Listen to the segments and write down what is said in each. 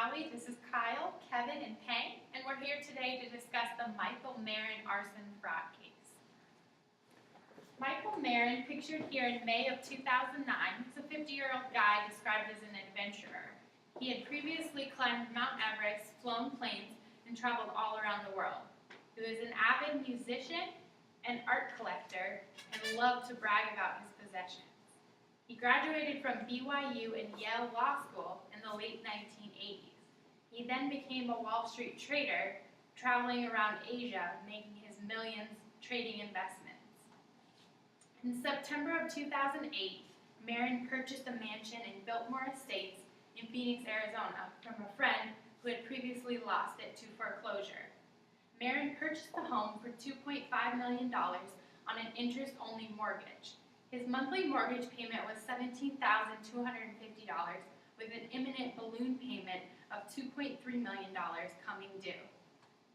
Allie, this is Kyle, Kevin, and Peng, and we're here today to discuss the Michael Marin arson fraud case. Michael Marin, pictured here in May of 2009, is a 50-year-old guy described as an adventurer. He had previously climbed Mount Everest, flown planes, and traveled all around the world. He was an avid musician and art collector and loved to brag about his possessions. He graduated from BYU and Yale Law School in the late 1980s. He then became a Wall Street trader, traveling around Asia, making his millions trading investments. In September of 2008, Marin purchased a mansion in Biltmore Estates in Phoenix, Arizona, from a friend who had previously lost it to foreclosure. Marin purchased the home for $2.5 million on an interest-only mortgage. His monthly mortgage payment was $17,250, with an imminent balloon payment of $2.3 million coming due.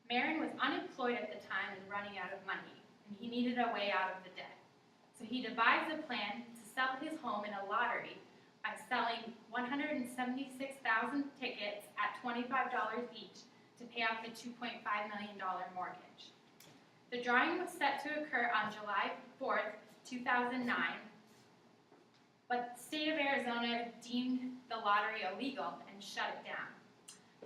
Marin was unemployed at the time and running out of money, and he needed a way out of the debt. So he devised a plan to sell his home in a lottery by selling 176,000 tickets at $25 each to pay off the $2.5 million mortgage. The drawing was set to occur on July 4th, 2009, but the state of Arizona deemed the lottery illegal and shut it down.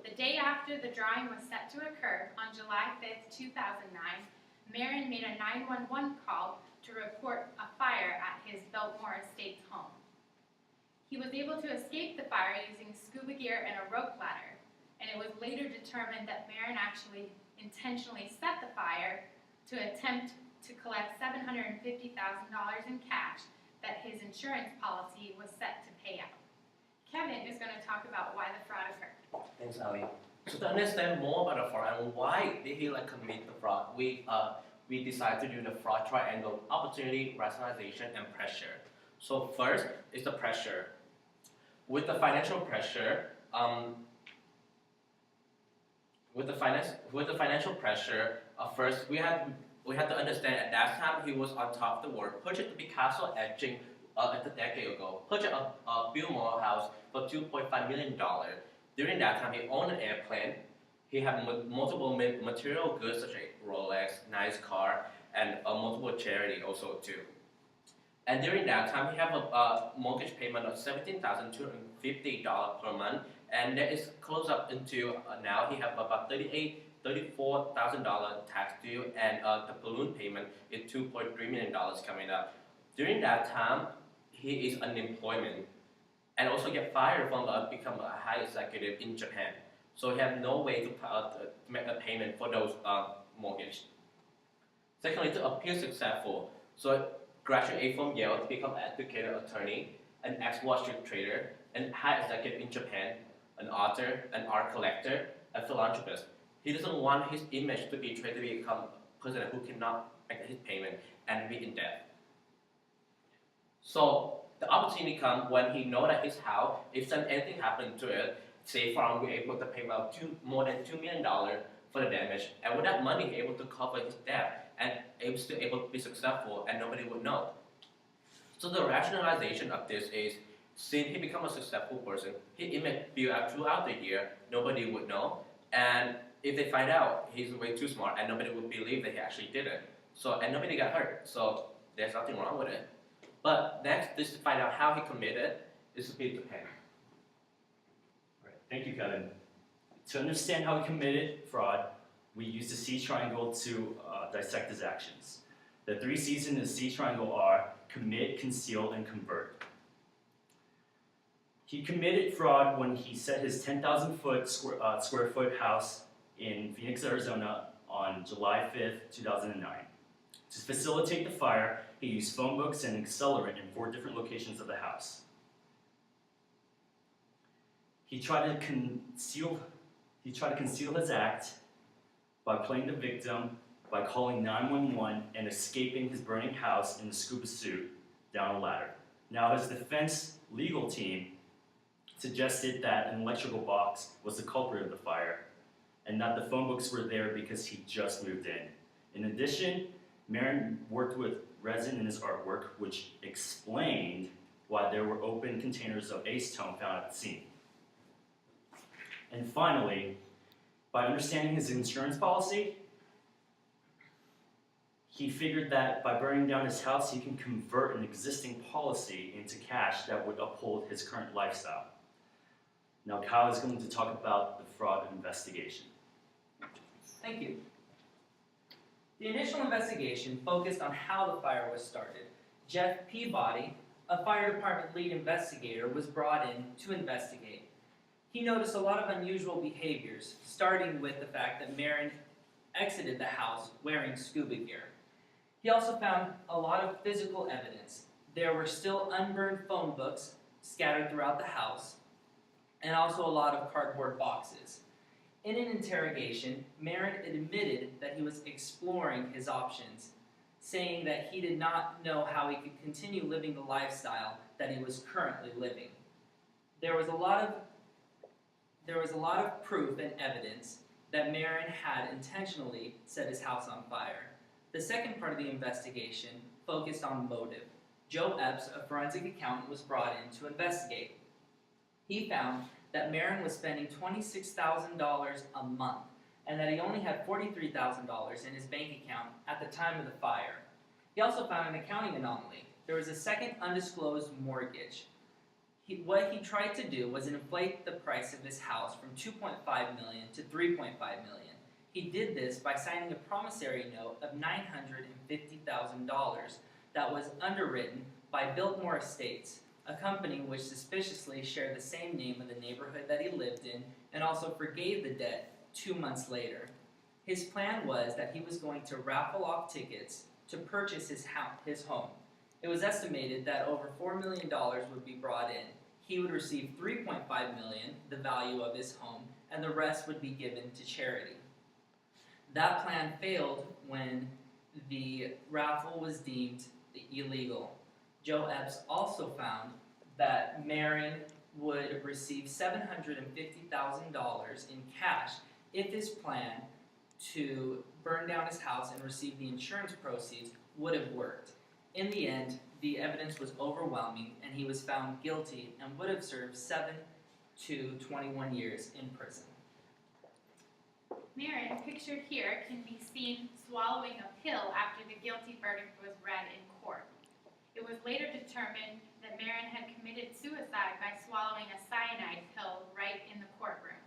The day after the drawing was set to occur, on July 5th, 2009, Marin made a 911 call to report a fire at his Biltmore Estates home. He was able to escape the fire using scuba gear and a rope ladder, and it was later determined that Marin actually intentionally set the fire to attempt to collect $750,000 in cash that his insurance policy was set to pay out. Kevin is going to talk about why the fraud occurred. Thanks, Ali. So to understand more about the fraud and why did he commit the fraud, we decided to do the fraud triangle: opportunity, rationalization, and pressure. So first is the pressure. With the financial pressure, first we had to understand at that time he was on top of the world. Purchased the Picasso etching a decade ago. Purchased a Biltmore house for $2.5 million. During that time, he owned an airplane. He had multiple material goods such as Rolex, nice car, and multiple charity also too. And during that time, he had a mortgage payment of $17,250 per month, and that is close up into now he have about $34,000 tax due, and the balloon payment is $2.3 million coming up. During that time, he is unemployment and also get fired from become a high executive in Japan. So he have no way to make a payment for those mortgage. Secondly, to appear successful, so graduate from Yale to become an educated attorney, an ex-Wall Street trader, and high executive in Japan, an author, an art collector, a philanthropist. He doesn't want his image to be traded to become a person who cannot make his payment and be in debt. So the opportunity comes when he knows that his house, if anything happened to it, say farm will able to pay about more than $2 million for the damage, and with that money, able to cover his debt and still able to be successful, and nobody would know. So the rationalization of this is, since he become a successful person, his image built up throughout the year, nobody would know, and if they find out, he's way too smart, and nobody would believe that he actually did it. So, and nobody got hurt, so there's nothing wrong with it. But next, just to find out how he committed, is to be to Peng. All right, thank you, Kevin. To understand how he committed fraud, we used the C triangle to dissect his actions. The 3 C's in the C triangle are commit, conceal, and convert. He committed fraud when he set his 10,000 square foot house in Phoenix, Arizona on July 5th, 2009. To facilitate the fire, he used phone books and accelerant in 4 different locations of the house. He tried to conceal his act by playing the victim, by calling 911 and escaping his burning house in a scuba suit down a ladder. Now, his defense legal team suggested that an electrical box was the culprit of the fire, and that the phone books were there because he just moved in. In addition, Marin worked with resin in his artwork, which explained why there were open containers of acetone found at the scene. And finally, by understanding his insurance policy, he figured that by burning down his house, he can convert an existing policy into cash that would uphold his current lifestyle. Now, Kyle is going to talk about the fraud investigation. Thank you. The initial investigation focused on how the fire was started. Jeff Peabody, a fire department lead investigator, was brought in to investigate. He noticed a lot of unusual behaviors, starting with the fact that Marin exited the house wearing scuba gear. He also found a lot of physical evidence. There were still unburned phone books scattered throughout the house, and also a lot of cardboard boxes. In an interrogation, Marin admitted that he was exploring his options, saying that he did not know how he could continue living the lifestyle that he was currently living. There was a lot of proof and evidence that Marin had intentionally set his house on fire. The second part of the investigation focused on motive. Joe Epps, a forensic accountant, was brought in to investigate. He found that Marin was spending $26,000 a month and that he only had $43,000 in his bank account at the time of the fire. He also found an accounting anomaly. There was a second undisclosed mortgage. What he tried to do was inflate the price of his house from $2.5 million to $3.5 million. He did this by signing a promissory note of $950,000 that was underwritten by Biltmore Estates, a company which suspiciously shared the same name of the neighborhood that he lived in and also forgave the debt 2 months later. His plan was that he was going to raffle off tickets to purchase his home. It was estimated that over $4 million would be brought in. He would receive $3.5 million, the value of his home, and the rest would be given to charity. That plan failed when the raffle was deemed illegal. Joe Epps also found that Marin would receive $750,000 in cash if his plan to burn down his house and receive the insurance proceeds would have worked. In the end, the evidence was overwhelming and he was found guilty and would have served 7 to 21 years in prison. Marin, pictured here, can be seen swallowing a pill after the guilty verdict was read in court. It was later determined that Marin had committed suicide by swallowing a cyanide pill right in the courtroom.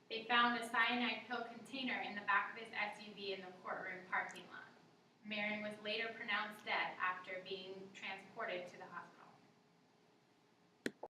They found a cyanide pill container in the back of his SUV in the courtroom parking lot. Marin was later pronounced dead after being transported to the hospital.